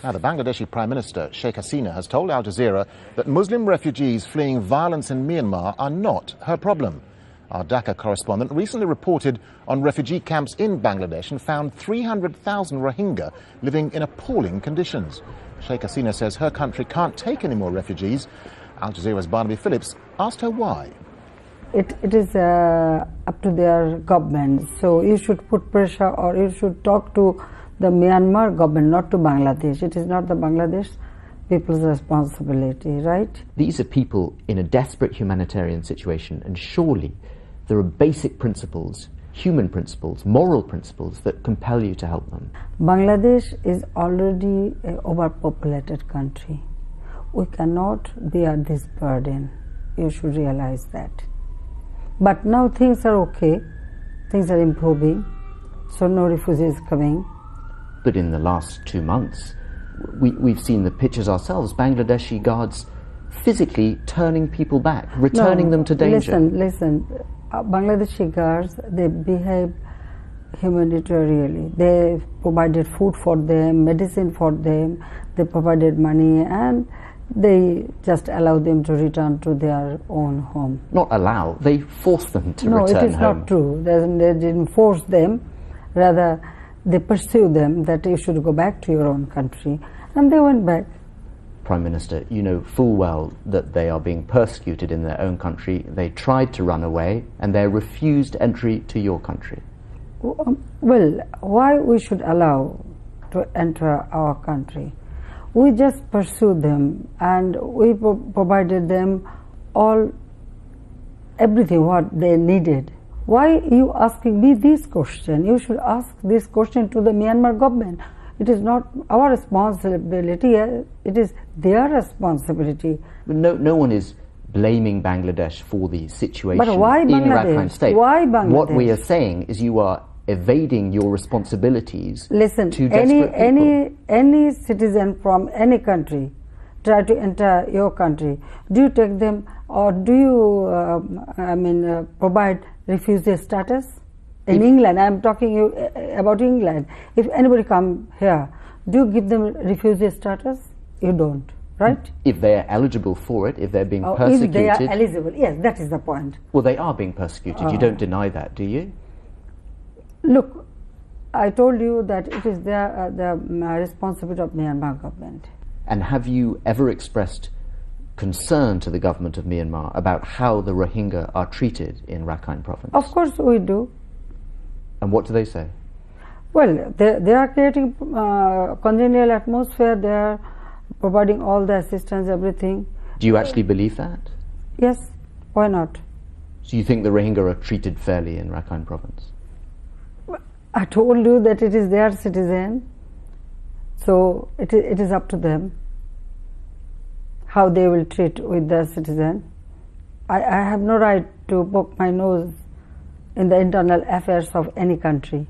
Now, the Bangladeshi Prime Minister, Sheikh Hasina, has told Al Jazeera that Muslim refugees fleeing violence in Myanmar are not her problem. Our Dhaka correspondent recently reported on refugee camps in Bangladesh and found 300,000 Rohingya living in appalling conditions. Sheikh Hasina says her country can't take any more refugees. Al Jazeera's Barnaby Phillips asked her why. It is up to their government, so you should put pressure, or you should talk to the Myanmar government, not to Bangladesh. It is not the Bangladesh people's responsibility, right? These are people in a desperate humanitarian situation, and surely there are basic principles, human principles, moral principles that compel you to help them. Bangladesh is already an overpopulated country. We cannot bear this burden. You should realize that. But now things are okay, things are improving, so no refugees coming. But in the last 2 months, we've seen the pictures ourselves, Bangladeshi guards physically turning people back, returning them to danger. Listen, Bangladeshi guards, they behave humanitarianly. They provided food for them, medicine for them, they provided money, and they just allow them to return to their own home. Not allow, they force them to return home. No, it is not true. They didn't force them, rather they pursue them that you should go back to your own country, and they went back. Prime Minister, you know full well that they are being persecuted in their own country. They tried to run away and they're refused entry to your country. Well, why we should allow to enter our country? We just pursued them and we provided them everything what they needed. Why are you asking me this question? You should ask this question to the Myanmar government. It is not our responsibility, it is their responsibility. No one is blaming Bangladesh for the situation but why in Rakhine State. Why Bangladesh? What we are saying is you are evading your responsibilities. Listen, to desperate people. any citizen from any country try to enter your country, do you take them, or do you provide refugee status? In England, I am talking you about England. If anybody come here, do you give them refugee status? You don't, right? If they are eligible for it, if they're being persecuted. If they are eligible, yes, that is the point. Well, they are being persecuted. You don't deny that, do you? Look, I told you that it is the responsibility of Myanmar government. And have you ever expressed concern to the government of Myanmar about how the Rohingya are treated in Rakhine province? Of course we do. And what do they say? Well, they are creating congenial atmosphere, they are providing all the assistance, everything. Do you actually believe that? Yes, why not? So you think the Rohingya are treated fairly in Rakhine province? I told you that it is their citizen, so it is up to them how they will treat with their citizen. I have no right to poke my nose in the internal affairs of any country.